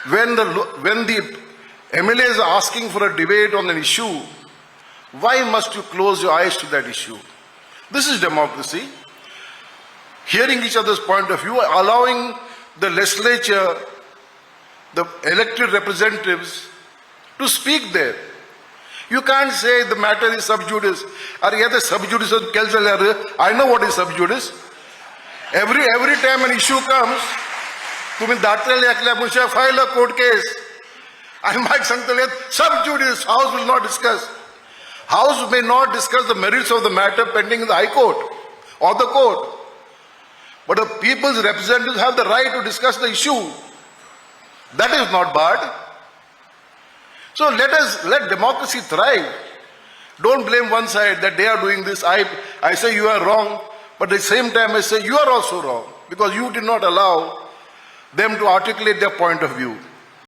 when the MLA is asking for a debate on an issue, why must you close your eyes to that issue? This is democracy. Hearing each other's point of view, allowing the legislature, the elected representatives to speak there. You can't say the matter is sub judice. I know what is sub judice. Every time an issue comes, file a court case. And Mike Santalet, sub judice, House will not discuss. House may not discuss the merits of the matter pending in the High Court or the court. But the people's representatives have the right to discuss the issue. That is not barred. So let democracy thrive. Don't blame one side that they are doing this. I say you are wrong, but at the same time I say you are also wrong because you did not allow them to articulate their point of view.